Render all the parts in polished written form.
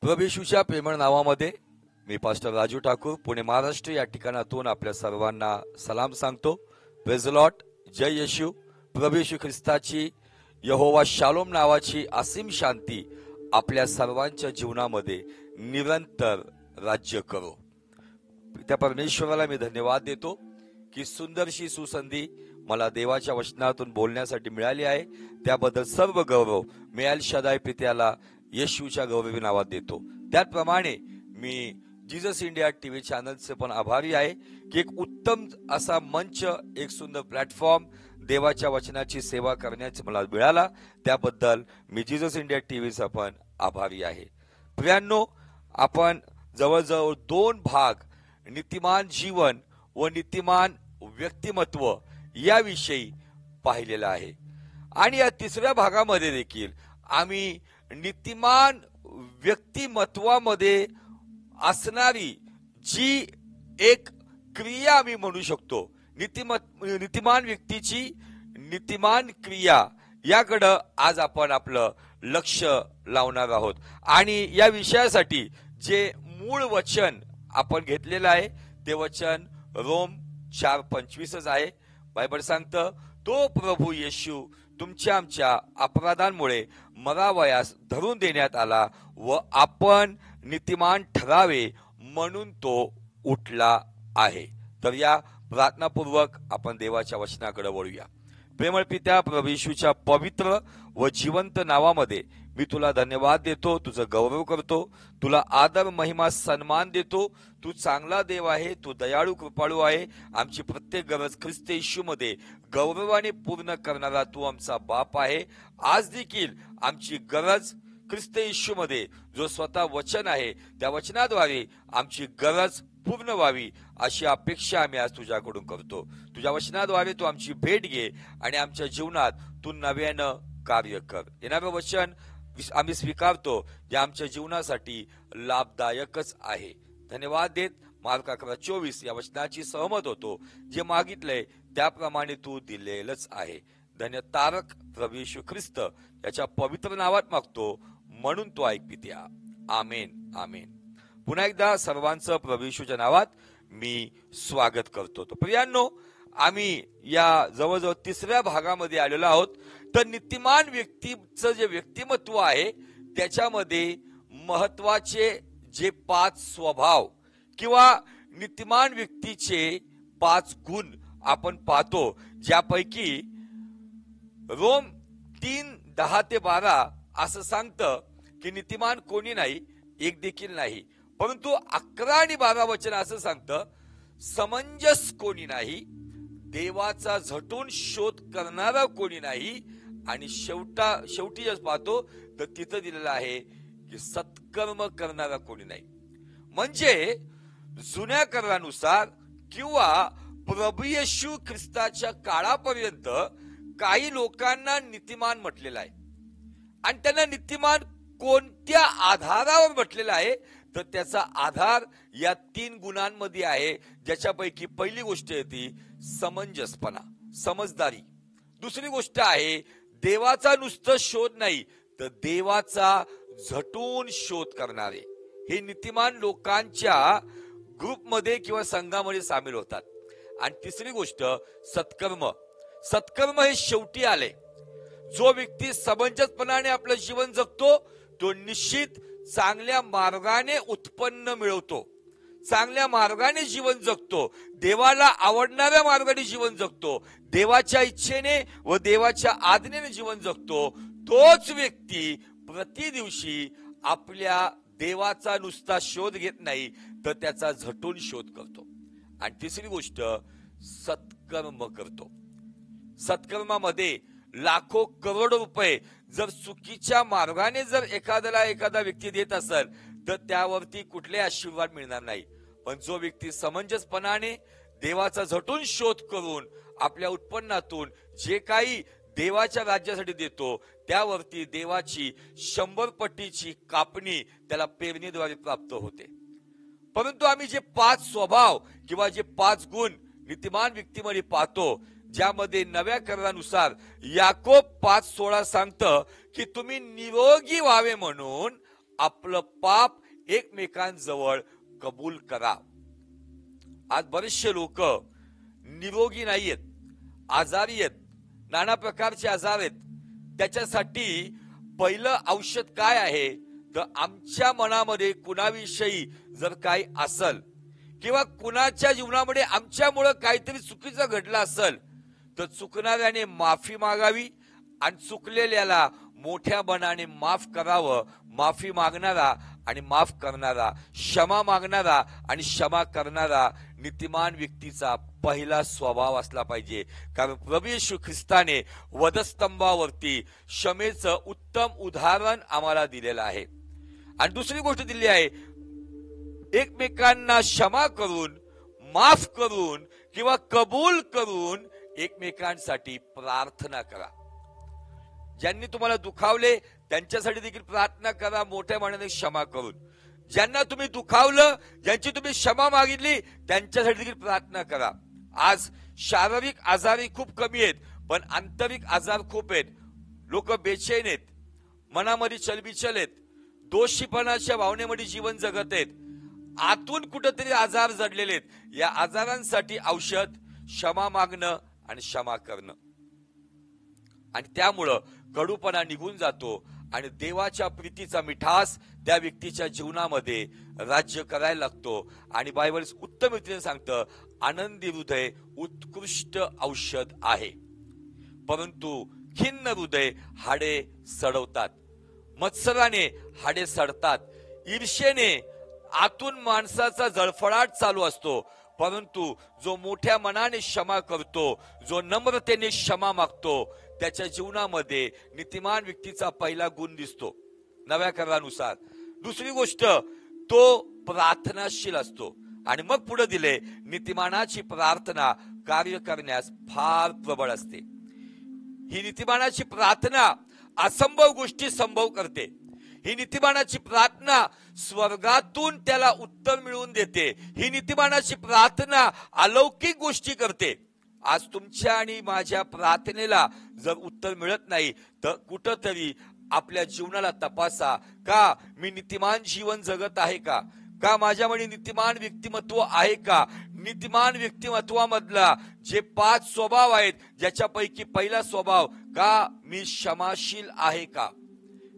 प्रभू येशूच्या प्रेमळ नावामध्ये मी पास्टर राजू ठाकूर पुणे महाराष्ट्र या ठिकाणातून आपल्या सर्वांना सलाम सांगतो. Praise the lord. जय येशू. प्रभू येशू ख्रिस्ताची यहोवा शालोम नावाची असीम शांती आपल्या सर्वांच्या जीवनामध्ये निरंतर राज्य करो. त्या परमेश्वराला मी धन्यवाद देतो की सुंदरशी सुसंधी मला देवाच्या वचनातून बोलण्यासाठी मिळाली आहे. त्याबद्दल सर्व गौरव मी एल शादाय पित्याला येशूच्या गौरवी नावात देतो. त्याचप्रमाणे मी जीसस इंडिया टीव्ही चॅनलचे पण आभारी आहे की एक उत्तम असा मंच, एक सुंदर प्लॅटफॉर्म देवाच्या वचनाची सेवा करण्याचा मला मिळाला. त्याबद्दल मी जीसस इंडिया टीव्हीचा पण आभारी आहे. प्रियांनो, आपण जवळजवळ 2 भाग नीतिमान जीवन व नीतिमान व्यक्तिमत्व याविषयी पाहिलेला आहे आणि या 3ऱ्या भागामध्ये देखील आम्ही नीतिमान व्यक्तिमत्वामध्ये असणारी जी एक क्रिया आम्ही म्हणू शकतो, नीतिमान व्यक्तीची नीतिमान क्रिया, याकडं आज आपण आपलं लक्ष लावणार आहोत. आणि या विषयासाठी जे मूळ वचन आपण घेतलेलं आहे ते वचन रोम 4:25 आहे. बायबल सांगतं, तो प्रभू येशू तुमच्या आमच्या अपराधांमुळे मरावयास धरून देण्यात आला व आपण नीतिमान ठरावे म्हणून तो उठला आहे. तर या प्रार्थनापूर्वक आपण देवाच्या वचनाकडे वळूया. प्रेमळ पित्या, प्रभू येशूच्या पवित्र व जिवंत नावामध्ये मी तुला धन्यवाद देतो, तुझं गौरव करतो, तुला आदर महिमा सन्मान देतो. तू चांगला देव आहे, तू दयाळू कृपाळू आहे. आमची प्रत्येक गरज ख्रिस्त येशूमध्ये गौरवाने पूर्ण करणारा तू आमचा बाप आहे. आज देखील आमची गरज ख्रिस्त येशूमध्ये जो स्वतः वचन आहे त्या वचनाद्वारे आमची गरज पूर्ण व्हावी अशी अपेक्षा आम्ही आज तुझ्याकडून करतो. तुझ्या वचनाद्वारे तू आमची भेट घे आणि आमच्या जीवनात तू नव्यानं कार्य कर. येणारं वचन आम्ही स्वीकारतो जे आमच्या जीवनासाठी लाभदायकच आहे. धन्यवाद देत मार्क 11:24 या वचनाची सहमत होतो. जे मागितलंय त्याप्रमाणे तू दिलेलंच आहे. धन्य तारक प्रभू येशू ख्रिस्त याच्या पवित्र नावात मागतो म्हणून तो ऐक पित्या. आमेन, आमेन. पुन्हा एकदा सर्वांचं प्रभू येशूच्या नावात मी स्वागत करतो. तर प्रियांनो, आम्ही या जवळजवळ 3ऱ्या भागामध्ये आलेलो आहोत. तर नीतिमान व्यक्तीचं जे व्यक्तिमत्व आहे त्याच्यामध्ये महत्वाचे जे 5 स्वभाव किंवा नीतिमान व्यक्तीचे 5 गुण आपण पाहतो, ज्यापैकी रोम 3:10-12 असं सांगतं की नीतिमान कोणी नाही, एक देखील नाही. परंतु 11 आणि 12 वचन असं सांगतं, समंजस कोणी नाही, देवाचा झटून शोध करणारा कोणी नाही. आणि शेवटी जर पाहतो तर तिथं दिलेलं आहे की सत्कर्म करणारा कोणी नाही. म्हणजे जुन्या करारानुसार किंवा प्रभू येशू ख्रिस्ताच्या काळापर्यंत काही लोकांना नीतिमान म्हटलेलं आहे आणि त्यांना नीतिमान कोणत्या आधारावर म्हटलेलं आहे तर त्याचा आधार या 3 गुणांमध्ये आहे, ज्याच्यापैकी पहिली गोष्ट आहे ती समंजसपणा, समजदारी. दुसरी गोष्ट आहे देवाचा नुसतं शोध नाही तर देवाचा झटून शोध करणारे. हे नीतिमान लोकांच्या ग्रुपमध्ये किंवा संघामध्ये सामील होतात. आणि तिसरी गोष्ट सत्कर्म. सत्कर्म हे शेवटी आले. जो व्यक्ती समंजसपणाने आपलं जीवन जगतो तो निश्चित चांगल्या मार्गाने उत्पन्न मिळवतो, चांगल्या मार्गाने जीवन जगतो, देवाला आवडणाऱ्या मार्गाने जीवन जगतो, देवाच्या इच्छेने व देवाच्या आज्ञेने जीवन जगतो. तोच व्यक्ती प्रतिदिवशी आपल्या देवाचा नुसता शोध घेत नाही तर त्याचा झटून शोध करतो. आणि तिसरी गोष्ट सत्कर्म करतो. सत्कर्मामध्ये लाखो करोडो रुपये जर चुकीच्या मार्गाने जर एखादा व्यक्ती देत असेल तर त्यावरती कुठले आशीर्वाद मिळणार नाही. पण जो व्यक्ती समंजसपणाने देवाचा झटून शोध करून आपल्या उत्पन्नातून जे काही देवाच्या राज्यासाठी देतो त्यावरती देवाची 100 पटीची कापणी त्याला पेरणीद्वारे प्राप्त होते. परंतु आम्ही जे 5 स्वभाव किंवा जे 5 गुण नीतिमान व्यक्तीमध्ये पाहतो, ज्यामध्ये नव्या करारानुसार याकोब 5:16 सांगतं की तुम्ही निरोगी व्हावे म्हणून आपलं पाप एकमेकांजवळ कबूल करा. आज बरेचसे लोक निरोगी नाहीयेत, आजारी आहेत, नाना प्रकारचे आजार आहेत. त्याच्यासाठी पहिलं औषध काय आहे तर आमच्या मनामध्ये कुणाविषयी जर काही असल किंवा कुणाच्या जीवनामध्ये आमच्यामुळं काहीतरी चुकीचं घडलं असेल तर चुकणाऱ्याने माफी मागावी आणि चुकलेल्याला मोठ्या मनाने माफ करावं. माफी मागणारा आणि माफ करणारा, क्षमा मागणारा आणि क्षमा करणारा नीतिमान व्यक्तीचा पहिला स्वभाव असला पाहिजे. कारण प्रभू येशू ख्रिस्ताने वधस्तंभावरती क्षमेचं उत्तम उदाहरण आम्हाला दिलेलं आहे. आणि दुसरी गोष्ट दिली आहे, एकमेकांना क्षमा करून, माफ करून किंवा कबूल करून एकमेकांसाठी प्रार्थना करा. ज्यांनी तुम्हाला दुखावले त्यांच्यासाठी देखील प्रार्थना करा, मोठ्या मनाने क्षमा करून. ज्यांना तुम्ही दुखावलं, ज्यांची तुम्ही क्षमा मागितली त्यांच्यासाठी देखील प्रार्थना करा. आज शारीरिक आजारी खूप कमी आहेत, पण आंतरिक आजार खूप आहेत. लोक बेचैन आहेत, मनामध्ये चलबिचल आहेत, दोषीपणाच्या भावनेमध्ये जीवन जगत आहेत. आतून कुठेतरी आजार जडलेले आहेत. या आजारांसाठी औषध क्षमा मागणं आणि क्षमा करणं. आणि त्यामुळं कडूपणा निघून जातो आणि देवाच्या प्रीतीचा मिठास त्या व्यक्तीच्या जीवनामध्ये राज्य करायला लागतो. आणि बायबल उत्तम रीतीने सांगतं, आनंदी हृदय उत्कृष्ट औषध आहे, परंतु खिन्न हृदय हाडे सडवतात. मत्सराने हाडे सडतात. ईर्षेने आतून माणसाचा जळफळाट चालू असतो, परंतु जो मोठ्या मनाने क्षमा करतो, जो नम्रतेने क्षमा मागतो, त्याच्या जीवनामध्ये नीतिमान व्यक्तीचा पहिला गुण दिसतो नव्या करारानुसार. दुसरी गोष्ट, तो प्रार्थनाशील असतो. आणि मग पुढे दिले, नीतिमानाची प्रार्थना कार्य करण्यास फार प्रबळ असते. ही नीतिमानाची प्रार्थना असंभव गोष्टी संभव करते. ही नीतिमानाची प्रार्थना स्वर्गातून त्याला उत्तर मिळवून देते. ही नीतिमानाची प्रार्थना अलौकिक गोष्टी करते. आज तुमच्या आणि माझ्या प्रार्थनेला जर उत्तर मिळत नाही तर कुठंतरी आपल्या जीवनाला तपासा. का मी नीतिमान जीवन जगत आहे का? का माझ्यामध्ये नीतिमान व्यक्तिमत्व आहे का? नीतिमान व्यक्तिमत्वामधला जे 5 स्वभाव आहेत, ज्याच्यापैकी पहिला स्वभाव, का मी क्षमाशील आहे का?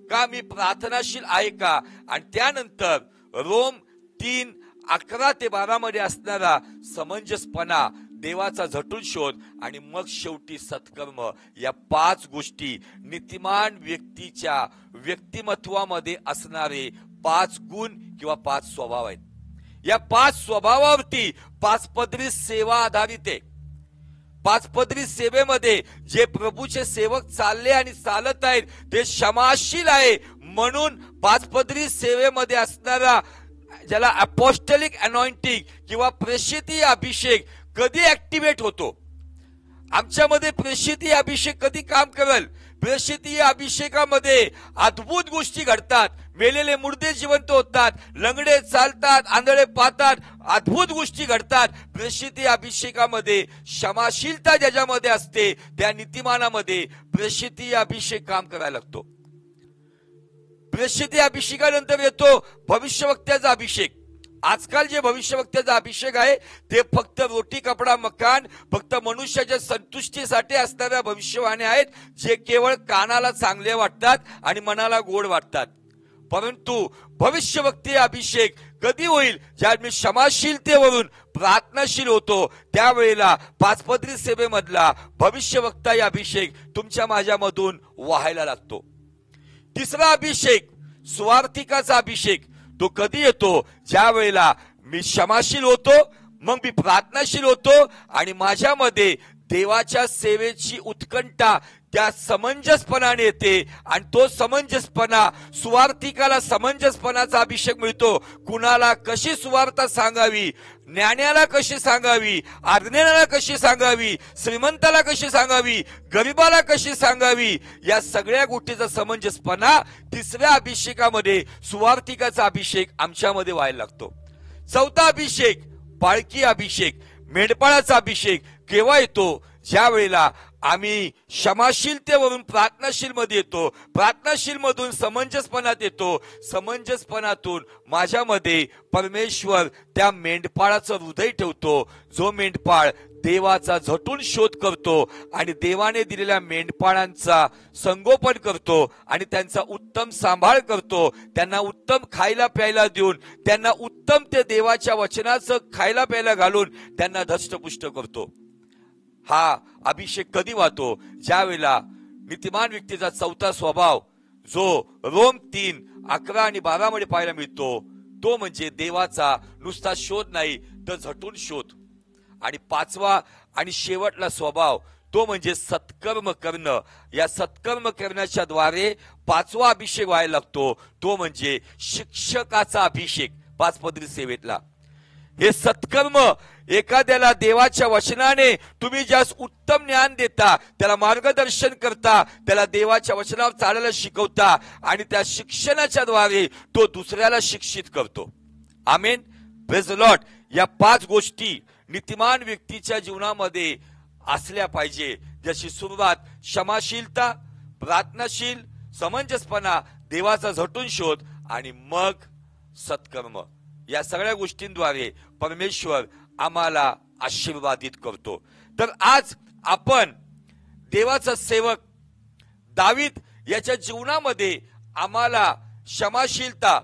का मी प्रार्थनाशील आहे का? आणि त्यानंतर रोम 3:11-12 मध्ये असणारा समंजसपणा, देवाचा झटून शोध आणि मग शेवटी सत्कर्म. या 5 गोष्टी नीतिमान व्यक्तीच्या व्यक्तिमत्वामध्ये असणारे 5 गुण किंवा 5 स्वभाव आहेत. या 5 स्वभावावरती 5 पदरी सेवा आधारित आहे. 5 पदरी सेवेमध्ये जे प्रभूचे सेवक चालले आणि चालत आहेत ते क्षमाशील आहे. म्हणून 5 पदरी सेवेमध्ये असणारा ज्याला अपोस्टलिक अनॉइंटिंग किंवा प्रेषितीय अभिषेक कधी ऍक्टिव्हेट होतो? आमच्यामध्ये प्रेषितीय अभिषेक कधी काम करेल? प्रेषितीय अभिषेकामध्ये अद्भुत गोष्टी घडतात. मेलेले मुर्दे जिवंत होतात, लंगडे चालतात, आंधळे पाहतात, अद्भुत गोष्टी घडतात. प्रेषितीय अभिषेकामध्ये क्षमाशीलता ज्याच्यामध्ये असते त्या नीतिमानामध्ये प्रेषितीय अभिषेक काम करायला लागतो. प्रेषितीय अभिषेकानंतर येतो भविष्यवक्त्याचा अभिषेक. आजकाल जे भविष्यवक्त्याचा अभिषेक आहे ते फक्त रोटी कपडा मकान, फक्त मनुष्याच्या संतुष्टीसाठी असणाऱ्या भविष्यवाणी आहेत, जे केवळ कानाला चांगले वाटतात आणि मनाला गोड वाटतात. परंतु भविष्यवक्ती अभिषेक कधी होईल? ज्या मी क्षमाशीलतेवरून प्रार्थनाशील होतो त्यावेळेला 5 पदरी सेवेमधला भविष्यवक्ता अभिषेक तुमच्या माझ्यामधून वाहायला लागतो. तिसरा अभिषेक सुवार्थिकाचा अभिषेक. तो कधी येतो? ज्या वेळेला मी क्षमाशील होतो, मग मी प्रार्थनाशील होतो आणि माझ्यामध्ये देवाच्या सेवेची उत्कंठा त्या समंजसपणाने येते. आणि तो समंजसपणा, सुवार्थिकाला समंजसपणाचा अभिषेक मिळतो. कुणाला कशी सुवार्ता सांगावी, ज्ञानाला कशी सांगावी, आज्ञेला कशी सांगावी, श्रीमंताला कशी सांगावी, गरीबाला कशी सांगावी, या सगळ्या गोष्टीचा समंजसपणा तिसऱ्या अभिषेकामध्ये सुवार्थिकाचा अभिषेक आमच्यामध्ये व्हायला लागतो. चौथा अभिषेक पाळकी अभिषेक, मेंढपाळाचा अभिषेक केव्हा येतो? ज्या वेळेला आम्ही क्षमाशीलतेवरून प्रार्थनाशील मध्ये येतो, प्रार्थनाशील मधून समंजसपणात येतो, समंजसपणातून माझ्यामध्ये परमेश्वर त्या मेंढपाळाचं हृदय ठेवतो, जो मेंढपाळ देवाचा झटून शोध करतो आणि देवाने दिलेल्या मेंढपाळांचा संगोपन करतो आणि त्यांचा उत्तम सांभाळ करतो, त्यांना उत्तम खायला प्यायला देऊन, त्यांना उत्तम ते देवाच्या वचनाचं खायला प्यायला घालून त्यांना धष्टपुष्ट करतो. हा अभिषेक कधी वाहतो? ज्या वेळेला नीतिमान व्यक्तीचा चौथा स्वभाव जो रोम 3:11 आणि 12 मध्ये पाहायला मिळतो, तो म्हणजे देवाचा नुसता शोध नाही तर झटून शोध. आणि पाचवा आणि शेवटला स्वभाव तो म्हणजे सत्कर्म करणं. या सत्कर्म करण्याच्या द्वारे पाचवा अभिषेक व्हायला लागतो, तो म्हणजे शिक्षकाचा अभिषेक 5 पदरी सेवेतला. हे सत्कर्म एखाद्याला देवाच्या वचनाने तुम्ही ज्यास उत्तम ज्ञान देता, त्याला मार्गदर्शन करता, त्याला देवाच्या वचनावर चालायला शिकवता आणि त्या शिक्षणाच्या द्वारे तो दुसऱ्याला शिक्षित करतो. आमेन, प्रेज द लॉर्ड. या 5 गोष्टी नीतिमान व्यक्तीच्या जीवनामध्ये असल्या पाहिजे. ज्याची सुरुवात क्षमाशीलता, प्रार्थनाशील, समंजसपणा, देवाचा झटून शोध आणि मग सत्कर्म. या सगळ्या गोष्टींद्वारे परमेश्वर आम्हाला आशीर्वादित करतो. तर आज आपण देवाचा सेवक दावीद याच्या जीवनामध्ये आम्हाला क्षमाशीलता,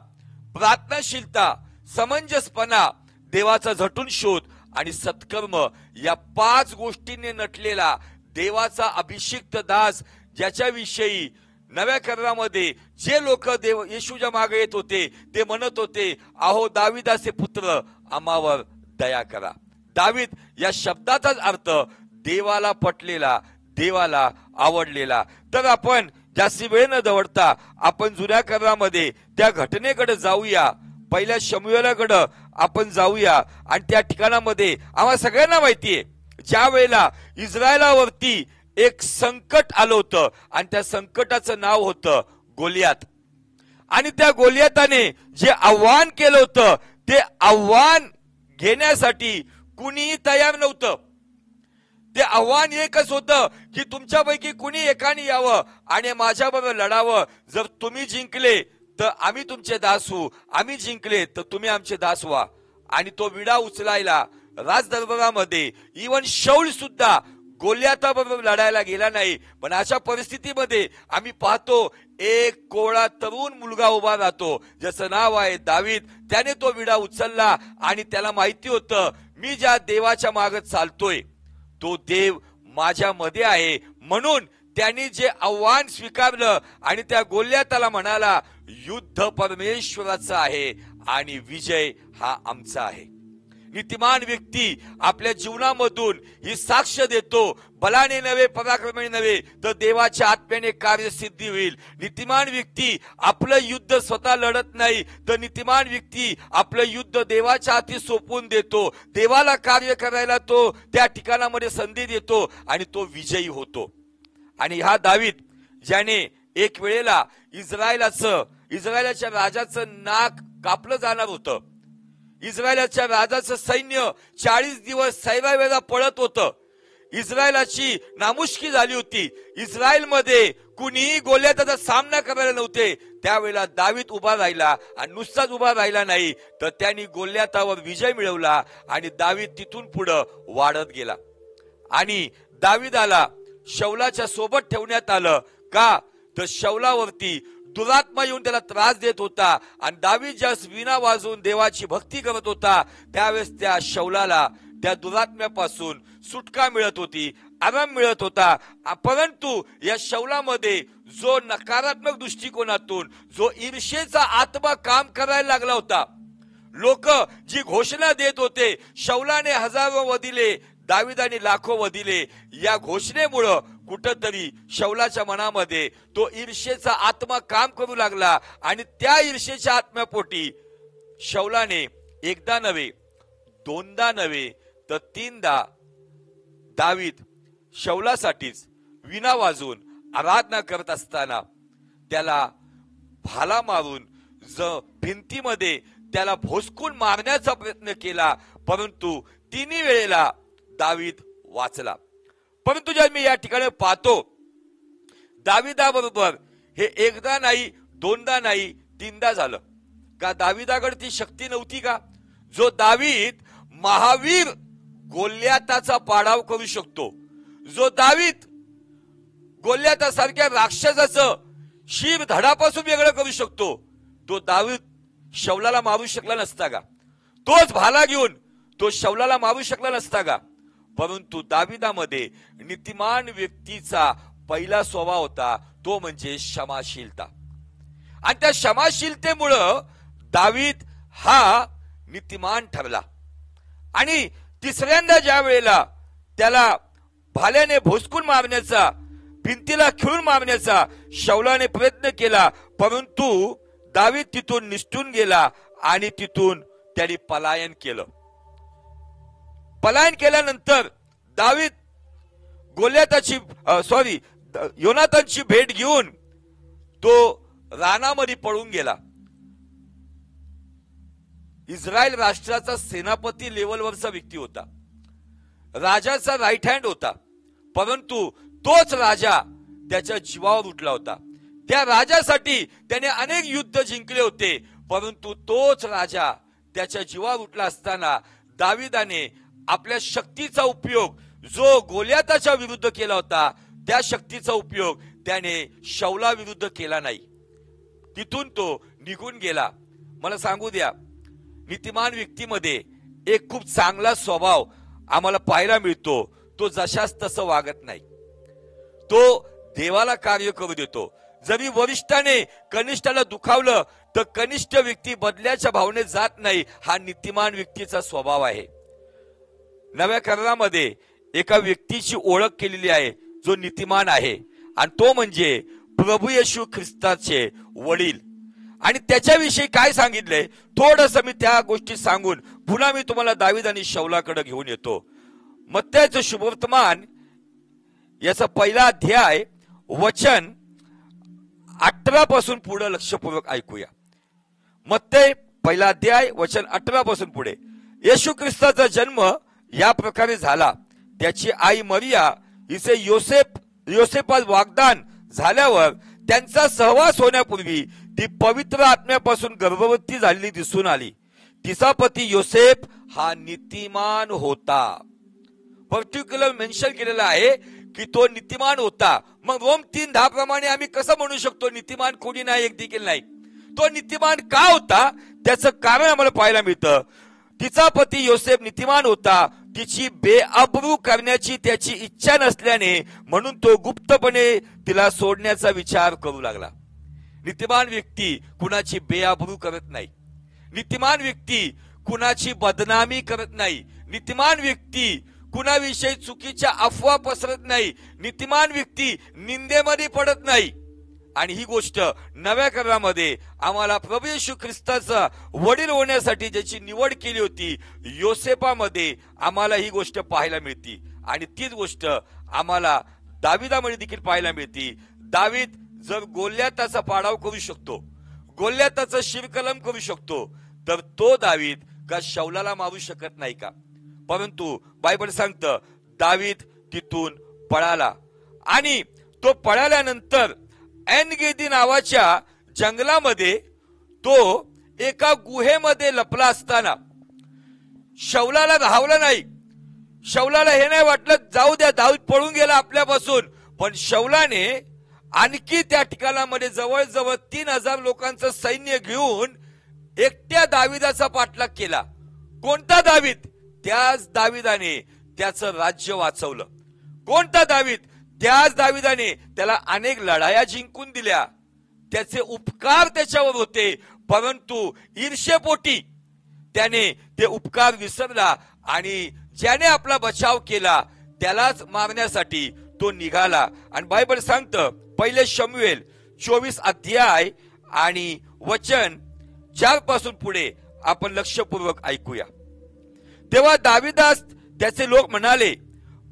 प्रार्थनाशीलता, समंजसपणा, देवाचा झटून शोध आणि सत्कर्म या 5 गोष्टींनी नटलेला देवाचा अभिषिक्त दास, ज्याच्याविषयी नव्या करारामध्ये जे लोक देव येशूच्या मागे येत होते ते म्हणत होते, अहो दाविदाचे पुत्र, आम्हावर दया करा. दावीद या शब्दाचाच अर्थ देवाला पटलेला, देवाला आवडलेला. तर आपण जास्ती वेळ न दवडता आपण जुन्या करारामध्ये त्या घटनेकडे जाऊया. पहिल्या शमूएलाकडे आपण जाऊया आणि त्या ठिकाणामध्ये आम्हाला सगळ्यांना माहितीये, ज्या वेळेला इस्रायलावरती एक संकट आलं होतं आणि त्या संकटाचं नाव होतं गोलियात. आणि त्या गोलियाताने जे आव्हान केलं होतं ते आव्हान घेण्यासाठी कुणीही तयार नव्हतं. ते आव्हान एकच होतं की तुमच्यापैकी कुणी एकाने यावं आणि माझ्याबरोबर लढावं. जर तुम्ही जिंकले तर आम्ही तुमचे दास होऊ, आम्ही जिंकले तर तुम्ही आमचे दास व्हा. आणि तो विडा उचलायला राजदरबारामध्ये इवन शौल सुद्धा गोलियाताबरोबर लढायला गेला नाही. पण अशा परिस्थितीमध्ये आम्ही पाहतो एक कोवळा तरुण मुलगा उभा राहतो, ज्याचं नाव आहे दावीद. त्याने तो विडा उचलला आणि त्याला माहिती होतं, मी ज्या देवाच्या मागे चालतोय तो देव माझ्या मध्ये आहे. म्हणून त्यांनी जे आव्हान स्वीकारलं आणि त्या गोलियाताला म्हणाला, युद्ध परमेश्वराचं आहे आणि विजय हा आमचा आहे. नीतिमान व्यक्ती आपल्या जीवनामधून ही साक्ष देतो, बलाने नव्हे, पराक्रमाने नव्हे, तर देवाच्या आत्म्याने कार्यसिद्धी होईल. नीतिमान व्यक्ती आपलं युद्ध स्वतः लढत नाही, तर नीतिमान व्यक्ती आपलं युद्ध देवाच्या हाती सोपवून देतो. देवाला कार्य करायला तो त्या ठिकाणामध्ये संधी देतो आणि तो विजयी होतो. आणि हा दावीद, ज्याने एक वेळेला इस्रायलाच्या राजाचं नाक कापलं जाणार होतं, इस्रायलाच्या राजाचं सैन्य 40 दिवस सैरावेला पळत होतं, इस्रायलाची नामुष्की झाली होती, इस्रायलमध्ये कुणीही गोलियाताचा सामना करायला नव्हते. त्यावेळेला दावीद उभा राहिला आणि नुसताच उभा राहिला नाही, तर त्यांनी गोलियातावर विजय मिळवला आणि दावीद तिथून पुढे वाढत गेला. आणि दावीदाला शौलाच्या सोबत ठेवण्यात आलं. का? तर शौलावरती दुरात्मा येऊन त्याला त्रास देत होता आणि दावीद ज्या वीणा वाजवून देवाची भक्ती करत होता त्यावेळेस त्या शौलाला त्या दुरात्म्यापासून सुटका मिळत होती, आराम मिळत होता. परंतु या शौलामध्ये जो नकारात्मक दृष्टिकोनातून जो ईर्षेचा आत्मा काम करायला लागला होता, लोक जी घोषणा देत होते, शौलाने 1000 वधिले, दाविदाने लाखो वधिले, या घोषणेमुळं कुठंतरी शौलाच्या मनामध्ये तो ईर्षेचा आत्मा काम करू लागला. आणि त्या ईर्षेच्या आत्म्यापोटी शौलाने एकदा नव्हे, दोनदा नव्हे, तर 3दा दावीद शौलासाठीच वीणा वाजवून आराधना करत असताना त्याला भाला मारून भिंतीमध्ये त्याला भोसकून मारण्याचा प्रयत्न केला. परंतु 3 वेळेला दावीद वाचला. परंतु जेव्हा मी या ठिकाणी पाहतो दाविदाबरोबर हे एकदा नाही, दोनदा नाही, तीनदा झालं. का दाविदाकडे ती शक्ती नव्हती का? जो दावीद महावीर गोल्याताचा पाडाव करू शकतो, जो दावीद गोल्यातासारख्या राक्षसाचं शिर धडापासून वेगळं करू शकतो, तो दावीद शौलाला मारू शकला नसता का? तोच भाला घेऊन तो शौलाला मारू शकला नसता का? परंतु दाविदामध्ये नीतिमान व्यक्तीचा पहिला स्वभाव होता, तो म्हणजे क्षमाशीलता. आणि त्या क्षमाशीलतेमुळं दावीद हा नीतिमान ठरला. आणि तिसऱ्यांदा ज्या वेळेला त्याला भाल्याने भोसकून मारण्याचा, भिंतीला खिळून मारण्याचा शौलाने प्रयत्न केला, परंतु दावीद तिथून निसटून गेला आणि तिथून त्याने पलायन केलं. पलायन केल्यानंतर दावीद योनातानची भेट घेऊन तो रानामध्ये पळून गेला. इस्रायल राष्ट्राचा सेनापती लेवलवरचा व्यक्ती होता, राजाचा राईट हँड होता, परंतु तोच राजा त्याच्या जीवावर उठला होता. त्या राजासाठी त्याने अनेक युद्ध जिंकले होते, परंतु तोच राजा त्याच्या जीवावर उठला असताना दाविदाने आपल्या शक्तीचा उपयोग जो गोल्याताच्या विरुद्ध केला होता, त्या शक्तीचा उपयोग त्याने शौला विरुद्ध केला नाही. तिथून तो निघून गेला. मला सांगू द्या, नीतिमान व्यक्तीमध्ये एक खूप चांगला स्वभाव आम्हाला पाहायला मिळतो. तो जशास तसं वागत नाही, तो देवाला कार्य करू देतो. जरी वरिष्ठाने कनिष्ठाला दुखावलं तर कनिष्ठ व्यक्ती बदल्याच्या भावनेत जात नाही. हा नीतिमान व्यक्तीचा स्वभाव आहे. नव्या करारामध्ये एका व्यक्तीची ओळख केलेली आहे जो नीतिमान आहे, आणि तो म्हणजे प्रभू येशू ख्रिस्ताचे वडील. आणि त्याच्याविषयी काय सांगितलंय थोडस मी त्या गोष्टी सांगून पुन्हा मी तुम्हाला दावीद आणि शौलाकडे घेऊन येतो. मत्तयाचं शुभवर्तमान याचा पहिला अध्याय वचन 18 पासून पुढे लक्षपूर्वक ऐकूया. मत्तय पहिला अध्याय वचन 18 पासून पुढे. येशू ख्रिस्ताचा जन्म या प्रकारे झाला. त्याची आई मरिया हिचे योसेपास वागदान झाल्यावर त्यांचा सहवास होण्यापूर्वी ती पवित्र आत्म्यापासून गर्भवती झालेली दिसून आली. तिचा पती योसेफ हा नीतिमान होता. पर्टिक्युलर मेन्शन केलेला आहे की तो नीतिमान होता. मग रोम 3:10 प्रमाणे आम्ही कसं म्हणू शकतो नीतिमान कोणी नाही, एक देखील नाही? तो नीतिमान का होता त्याचं कारण आम्हाला पाहायला मिळतं. तिचा पती योसेफ नीतिमान होता. तिची बेअब्रू करण्याची त्याची इच्छा नसल्याने म्हणून तो गुप्तपणे तिला सोडण्याचा विचार करू लागला. नीतिमान व्यक्ती कुणाची बेअब्रू करत नाही. नीतिमान व्यक्ती कुणाची बदनामी करत नाही. नीतिमान व्यक्ती कुणाविषयी चुकीच्या अफवा पसरत नाही. नीतिमान व्यक्ती निंदेमध्ये पडत नाही. आणि ही गोष्ट नव्या करारामध्ये आम्हाला प्रभू येशू ख्रिस्ताचा वडील होण्यासाठी ज्याची निवड केली होती योसेपामध्ये आम्हाला ही गोष्ट पाहायला मिळते. आणि तीच गोष्ट आम्हाला दाविदामध्ये देखील पाहायला मिळते. दावीद जर गोल्याताचा पाडाव करू शकतो, गोल्याताचा शिरकलम करू शकतो, तर तो दावीद का शौलाला मारू शकत नाही का? परंतु बायबल सांगतं दावीद तिथून पळाला. आणि तो पळाल्यानंतर एनगेदी नावाच्या जंगलामध्ये तो एका गुहेमध्ये लपला असताना शौलाला राहवलं नाही. शौलाला हे नाही वाटलं जाऊ द्या दावीद पळून गेला आपल्यापासून, पण शौलाने आणखी त्या ठिकाणामध्ये जवळजवळ 3000 लोकांचं सैन्य घेऊन एकट्या दाविदाचा पाठलाग केला. कोणता दावीद? त्याच दाविदाने त्याचं राज्य वाचवलं. कोणता दावीद? त्याच दाविदाने त्याला अनेक लढाया जिंकून दिल्या. त्याचे उपकार त्याच्यावर होते, परंतु ईर्ष्येपोटी त्याने ते उपकार विसरला आणि ज्याने आपला बचाव केला त्यालाच मारण्यासाठी तो निघाला. आणि बायबल सांगतं पहिले शमूएल 24 अध्याय आणि वचन 4 पासून पुढे आपण लक्षपूर्वक ऐकूया. तेव्हा दाविदास त्याचे लोक म्हणाले,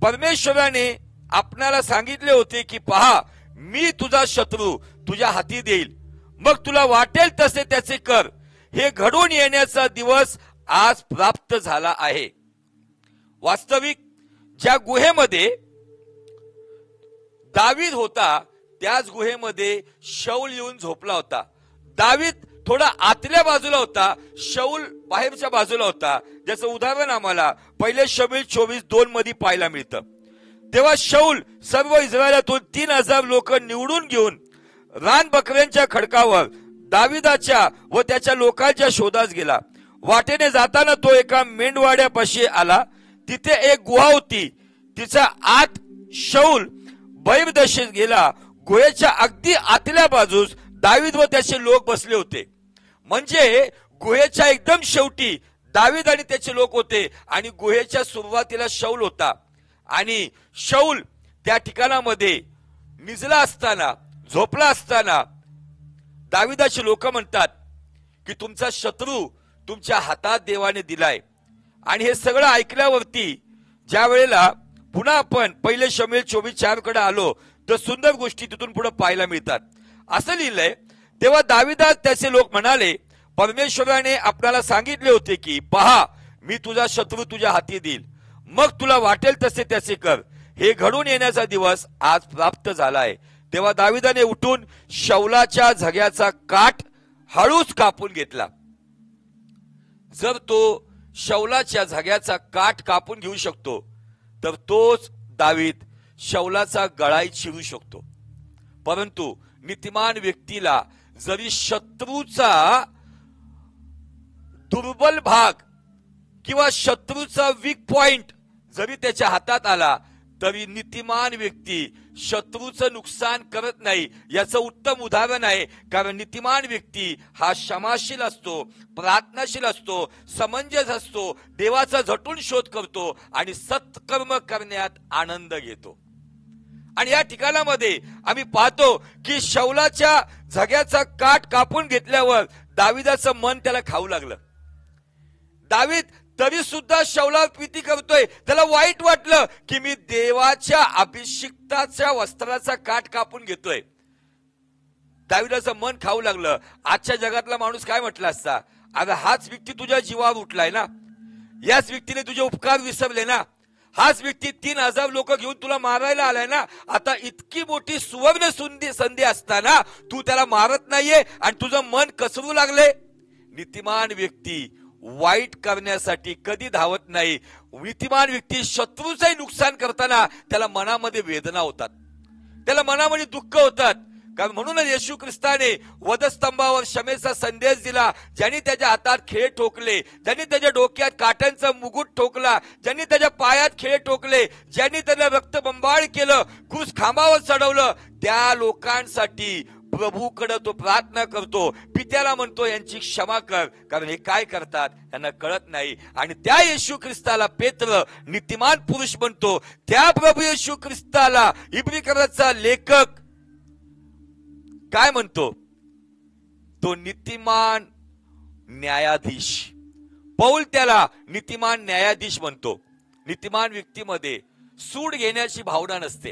परमेश्वराने आपणाला सांगितले होते की पहा मी तुझा शत्रू तुझ्या हाती देईल, मग तुला वाटेल तसे त्याचे कर. हे घडून येण्याचा दिवस आज प्राप्त झाला आहे. वास्तविक ज्या गुहेमध्ये दावीद होता त्याच गुहेमध्ये शौल येऊन झोपला होता. दावीद थोडा आतल्या बाजूला होता, शौल बाहेरच्या बाजूला होता. ज्याचं उदाहरण आम्हाला पहिले शमूएल 24:2 मध्ये पाहायला मिळतं. तेव्हा शौल सर्व इस्रायलातून 3,000 लोक निवडून घेऊन रान बकऱ्यांच्या खडकावर दाविदाच्या व त्याच्या लोकांच्या शोधास गेला. वाटेने जाताना तो एका मेंढवाड्यापाशी आला. तिथे एक गुहा होती. तिचा आत शौल भयदशेत गेला. गुहेच्या अगदी आतल्या बाजूस दावीद व त्याचे लोक बसले होते. म्हणजे गुहेच्या एकदम शेवटी दावीद आणि त्याचे लोक होते आणि गुहेच्या सुरुवातीला शौल होता. आणि शौल त्या ठिकाणामध्ये निजला असताना, झोपला असताना दाविदाचे लोक म्हणतात की तुमचा शत्रू तुमच्या हातात देवाने दिलाय. आणि हे सगळं ऐकल्यावरती ज्या वेळेला पुन्हा आपण पहिले शमूएल 24:4 कडे आलो तर सुंदर गोष्टी तिथून पुढे पाहायला मिळतात. असं लिहिलंय, तेव्हा दाविदास त्याचे लोक म्हणाले, परमेश्वराने आपल्याला सांगितले होते की पहा, मी तुझा शत्रू तुझ्या हाती देईल, मग तुला वाटेल तसे त्याचे कर. हे घडून येण्याचा दिवस आज प्राप्त झालाय. तेव्हा दाविदाने उठून शौलाच्या झग्याचा काठ हळूच कापून घेतला. जर तो शौलाच्या झग्याचा काठ कापून घेऊ शकतो तर तोच दावीद शौलाचा गळाही चिरू शकतो. परंतु नीतिमान व्यक्तीला जरी शत्रूचा दुर्बल भाग किंवा शत्रूचा वीक पॉइंट जरी त्याच्या हातात आला तरी नीतिमान व्यक्ती शत्रूचं नुकसान करत नाही. याचं उत्तम उदाहरण आहे, कारण नीतिमान व्यक्ती हा क्षमाशील असतो, प्रार्थनाशील असतो, समंजस असतो, देवाचा झटून शोध करतो आणि सत्कर्म करण्यात आनंद घेतो. आणि या ठिकाणामध्ये आम्ही पाहतो की शौलाच्या झग्याचा काठ कापून घेतल्यावर दाविदाचं मन त्याला खाऊ लागलं. दावीद तरी सुद्धा शौलावर प्रीती करतोय. त्याला वाईट वाटलं की मी देवाच्या अभिषिक्ताच्या वस्त्राचा काठ कापून घेतोय. दाविदाचं मन खाऊ लागलं. आजच्या जगातला माणूस काय म्हटला असता, अरे हाच व्यक्ती तुझ्या जीवावर उठलाय ना, याच व्यक्तीने तुझे उपकार विसरले ना, हाच व्यक्ती 3,000 लोक घेऊन तुला मारायला आलाय ना, आता इतकी मोठी सुवर्ण संधी असताना तू त्याला मारत नाहीये आणि तुझं मन कसरू लागले. नीतिमान व्यक्ती वाईट करण्यासाठी कधी धावत नाही. नीतिमान व्यक्ती शत्रूचंही नुकसान करताना त्याला मनामध्ये वेदना होतात, त्याला मनामध्ये दुःख होतात. कारण म्हणूनच येशू ख्रिस्ताने वधस्तंभावर क्षमेचा संदेश दिला. ज्यांनी त्याच्या हातात खेळ ठोकले, ज्यांनी त्याच्या डोक्यात काट्यांचा मुकुट ठोकला, ज्यांनी त्याच्या पायात खेळ ठोकले, ज्यांनी त्याला रक्तबंबाळ केलं, क्रूस खांबावर चढवलं, त्या लोकांसाठी प्रभूकडे तो प्रार्थना करतो. पित्याला म्हणतो यांची क्षमा कर, कारण हे काय करतात त्यांना कळत नाही. आणि त्या येशू ख्रिस्ताला पेत्र नीतिमान पुरुष म्हणतो. त्या प्रभू येशू ख्रिस्ताला इब्रिकराचा लेखक काय म्हणतो, तो नीतिमान न्यायाधीश. पौल त्याला नीतिमान न्यायाधीश म्हणतो. नीतिमान व्यक्तीमध्ये सूड घेण्याची भावना नसते.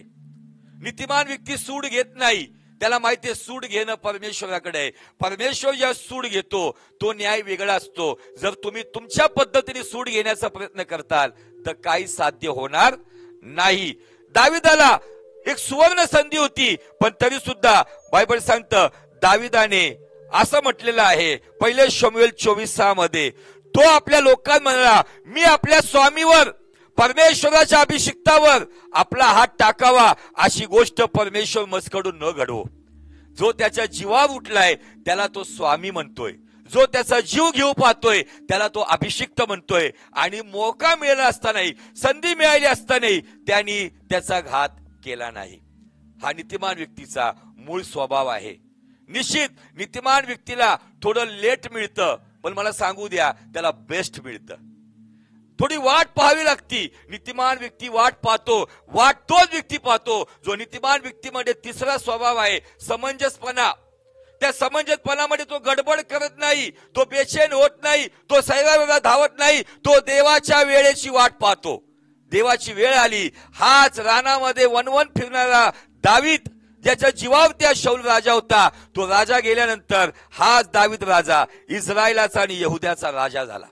नीतिमान व्यक्ती सूड घेत नाही. त्याला माहितीये सूड घेणं परमेश्वराकडे आहे. परमेश्वर ज्या सूड घेतो तो न्याय वेगळा असतो. जर तुम्ही तुमच्या पद्धतीने सूड घेण्याचा प्रयत्न करताल तर काही साध्य होणार नाही. दाविदाला एक सुवर्ण संधी होती, पण तरी सुद्धा बायबल सांगतं दाविदाने असं म्हटलेलं आहे पहिले शमूएल 24:6 मध्ये, तो आपल्या लोकांना म्हणाला, मी आपल्या स्वामीवर परमेश्वराच्या अभिषिक्तावर आपला हात टाकावा, अशी गोष्ट परमेश्वर मजकडून न घडवो. जो त्याच्या जीवावर उठलाय त्याला तो स्वामी म्हणतोय, जो त्याचा जीव घेऊ पाहतोय त्याला तो अभिषिक्त म्हणतोय. आणि मोका मिळाला असतानाही, संधी मिळाली असतानाही त्यांनी त्याचा घात केला नाही. हा नीतिमान व्यक्तीचा मूळ स्वभाव आहे. निश्चित नीतिमान व्यक्तीला थोडं लेट मिळतं, पण मला सांगू द्या त्याला बेस्ट मिळतं. थोडी वाट पाहावी लागती. नीतिमान व्यक्ती वाट पाहतो. वाट तोच व्यक्ती पाहतो जो नीतिमान व्यक्तीमध्ये तिसरा स्वभाव आहे, समंजसपणा. त्या समंजसपणामध्ये तो गडबड करत नाही, तो बेचैन होत नाही, तो सैरावैरा धावत नाही, तो देवाच्या वेळेची वाट पाहतो. देवाची वेळ आली. हाच रानामध्ये वनवन फिरणारा दावीद, ज्याच्या जीवावर त्या शौल राजा होता, तो राजा गेल्यानंतर हाच दावीद राजा इस्रायलाचा आणि यहुद्याचा राजा झाला.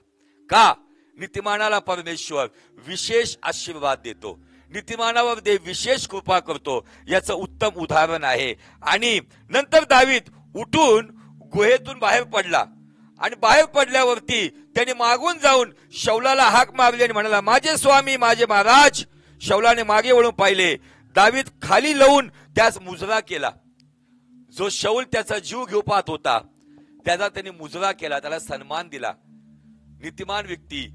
का? नीतिमानाला परमेश्वर विशेष आशीर्वाद देतो. नीतिमानावर देव विशेष कृपा करतो याचं उत्तम उदाहरण आहे। आणि नंतर दावीद उठून गुहेतून बाहेर पडला आणि बाहेर पडल्यावरती त्याने मागून जाऊन शौलाला हाक मारली आणि म्हणाला, माझे स्वामी, माझे महाराज। शौलाने मागे वळून पाहिले, दावीद खाली लावून त्यास मुजरा केला। जो शौल त्याचा जीव घेऊ पाहत होता त्याचा त्याने मुजरा केला, त्याला सन्मान दिला। नीतिमान व्यक्ती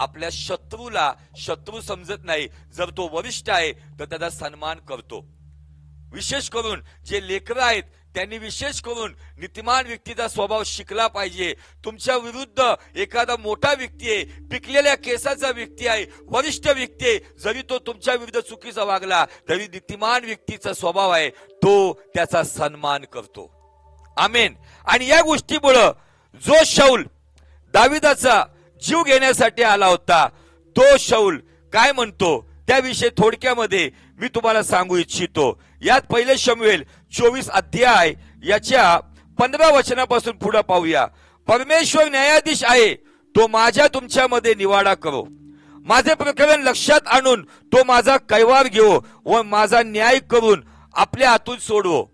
आपल्या शत्रूला शत्रू समजत नाही, जर तो वरिष्ठ आहे तर त्याचा सन्मान करतो। विशेष करून जे लेकरं आहेत त्यांनी विशेष करून नीतिमान व्यक्तीचा स्वभाव शिकला पाहिजे। तुमच्या विरुद्ध एखादा मोठा व्यक्ती आहे, पिकलेल्या केसाचा व्यक्ती आहे, वरिष्ठ व्यक्ती आहे, जरी तो तुमच्या विरुद्ध चुकीचा वागला तरी नीतिमान व्यक्तीचा स्वभाव आहे तो त्याचा सन्मान करतो। आमेन। आणि या गोष्टीमुळे जो शौल दाविदाचा जीव घेण्यासाठी आला होता तो शौल काय म्हणतो त्याविषयी थोडक्यामध्ये मी तुम्हाला सांगू इच्छितो। यात पहिले शमूएल 24 अध्याय याच्या 15 वचनापासून पुढे पाहूया। परमेश्वर न्यायाधीश आहे, तो माझ्या तुमच्यामध्ये निवाडा करो। माझे प्रकरण लक्षात आणून तो माझा कैवार घेओ व माझा न्याय करून आपल्या हातून सोडवो।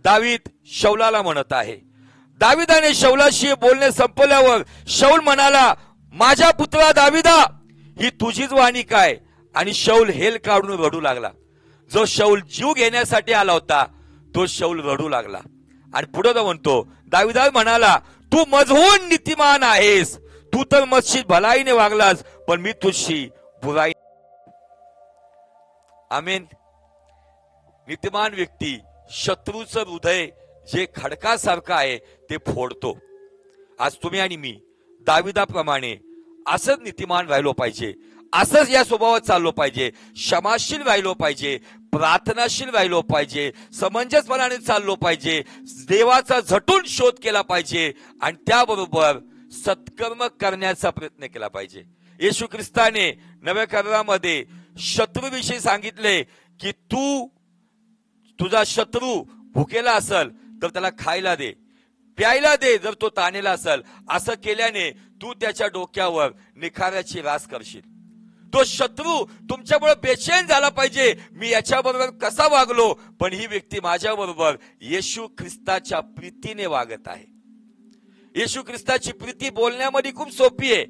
दावीद शौलाला म्हणत आहे। दाविदाने शौलाशी बोलणे संपल्यावर शौल म्हणाला, माझ्या पुत्रा दाविदा, ही तुझीच वाणी काय? आणि शौल हेल काढून रडू लागला। जो शौल जीव घेण्यासाठी आला होता तो शौल रडू लागला। आणि पुढे तो म्हणतो, दाविदा म्हणाला, तू मजहून नीतिमान आहेस, तू तर मजशी भलाईने वागलास, पण मी तुझशी बुराई। आमेन। नीतिमान व्यक्ती शत्रूचं हृदय जे खडकासारखं आहे ते फोडतो। आज तुम्ही आणि मी दाविदाप्रमाणे असंच नीतिमान राहिलो पाहिजे, असंच या स्वभावात चाललो पाहिजे, क्षमाशील राहिलो पाहिजे, प्रार्थनाशील राहिलो पाहिजे, समंजसपणाने चाललो पाहिजे, देवाचा झटून शोध केला पाहिजे आणि त्याबरोबर सत्कर्म करण्याचा प्रयत्न केला पाहिजे। येशू ख्रिस्ताने नव्या करारामध्ये शत्रूविषयी सांगितले की तुझा शत्रू भुकेला असेल तर त्याला खायला दे, प्यायला दे जर तो ताणेला असेल। असं केल्याने तू त्याच्या डोक्यावर निखाऱ्याची रास करशील। तो शत्रू तुमच्यामुळे बेचैन झाला पाहिजे, मी याच्याबरोबर कसा वागलो, पण ही व्यक्ती माझ्याबरोबर येशू ख्रिस्ताच्या प्रीतीने वागत आहे। येशू ख्रिस्ताची प्रीती बोलण्यामध्ये खूप सोपी आहे,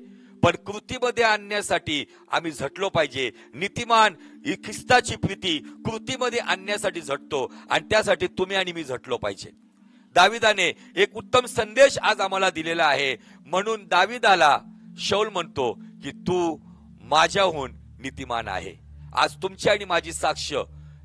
पण कृतीमध्ये आणण्यासाठी आम्ही झटलो पाहिजे। नीतिमान ही ख्रिस्ताची प्रीती कृतीमध्ये आणण्यासाठी झटतो आणि त्यासाठी तुम्ही आणि मी झटलो पाहिजे। दाविदाने एक उत्तम संदेश आज आम्हाला दिलेला आहे। म्हणून दाविदाला शौल म्हणतो की तू माझ्याहून नीतिमान आहे। आज तुमची आणि माझी साक्ष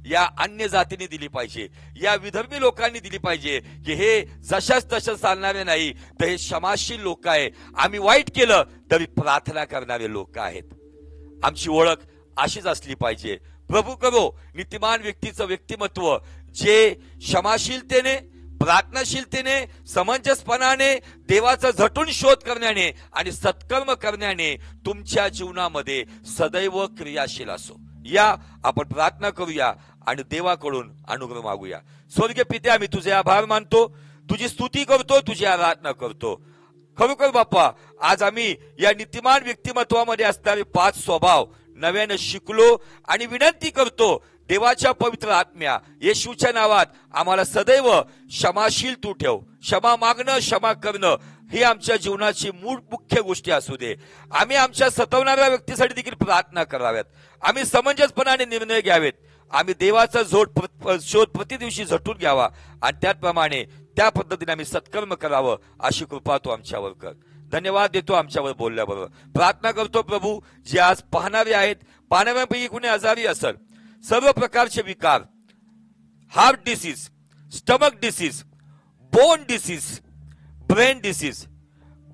या अन्य जातीने दिली पाहिजे, या विधर्मी लोकांनी दिली पाहिजे की हे जशाच तशा चालणारे नाही, तर हे क्षमाशील लोक आहे। आम्ही वाईट केलं तरी प्रार्थना करणारे लोक आहेत। आमची ओळख अशीच असली पाहिजे। प्रभू करो नीतिमान व्यक्तीचं व्यक्तिमत्व जे क्षमाशीलतेने, प्रार्थनाशीलतेने, समंजसपणाने, देवाचा झटून शोध करण्याने आणि सत्कर्म करण्याने तुमच्या जीवनामध्ये सदैव क्रियाशील असो। या आपण प्रार्थना करूया आणि देवाकडून अनुग्रह मागूया। स्वर्गीय पिते, आम्ही तुझे आभार मानतो, तुझी स्तुती करतो, तुझी आराधना करतो। खरोखर बाप्पा, आज आम्ही या नीतिमान व्यक्तिमत्वामध्ये असणारे 5 स्वभाव नव्याने शिकलो आणि विनंती करतो देवाच्या पवित्र आत्म्या येशूच्या नावात आम्हाला सदैव क्षमाशील तू ठेव। क्षमा मागणं, क्षमा करणं ही आमच्या जीवनाची मूळ मुख्य गोष्टी असू दे। आम्ही आमच्या सतवणाऱ्या व्यक्तीसाठी देखील प्रार्थना कराव्यात, आम्ही समंजसपणाने निर्णय घ्यावेत, आम्ही देवाचा शोध प्रतिदिवशी झटून घ्यावा आणि त्याप्रमाणे त्या पद्धतीने आम्ही सत्कर्म करावं अशी कृपा तू आमच्यावर कर। धन्यवाद देतो आमच्यावर बोलल्याबरोबर। प्रार्थना करतो प्रभू, जे आज पाहणारे आहेत, पाहणाऱ्यांपैकी कुणी आजारी असेल, सर्व प्रकारचे विकार, heart disease, stomach disease, bone disease, brain disease,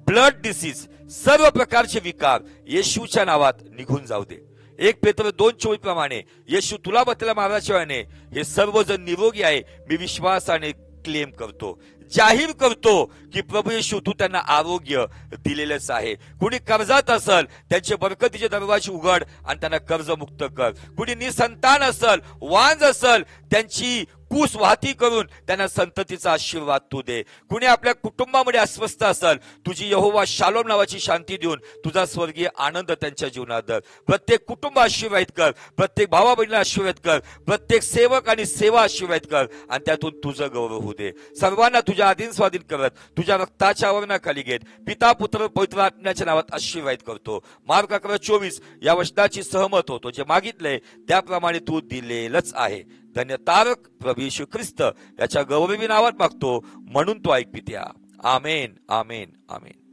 blood disease, सर्व प्रकारचे विकार येशूच्या नावात निघून जाऊ दे। 1 पेत्र 2:24 प्रमाणे येशू तुला बतला माराच्या वेळेने हे सर्वजण निरोगी आहे, मी विश्वासाने क्लेम करतो, जाहीर करतो की प्रभू येशू तू त्यांना आरोग्य दिलेलेच आहे। कुणी कर्जात असेल त्यांचे बरकतीचे दरवाजे उघड आणि त्यांना कर्जमुक्त कर। कुणी निसंतान असेल, वांज असेल, त्यांची पूस वाहती करून त्यांना संततीचा आशीर्वाद तू दे. कुणी आपल्या कुटुंबामध्ये अस्वस्थ असेल, तुझी यहोवा शालोम नावाची शांती देऊन तुझा स्वर्गीय आनंद त्यांच्या जीवनात दर. प्रत्येक कुटुंब आशीर्वादित कर, प्रत्येक भावा बहिणीला आशीर्वाद कर, प्रत्येक सेवक आणि सेवा आशीर्वादित कर आणि त्यातून तुझं गौरव होऊ दे. सर्वांना तुझ्या अधीन स्वाधीन करत तुझ्या रक्ताच्या आवरणाखाली घेत पिता पुत्र पवित्र आत्म्याच्या नावात आशीर्वाद करतो. मार्क 11:24 या वचनाची सहमत होतो. जे मागितले त्याप्रमाणे तू दिलेलंच आहे. धन्य तारक प्रभू येशू ख्रिस्त याच्या गौरवी नावात मागतो, म्हणून तो ऐक पित्या. आमेन, आमेन, आमेन.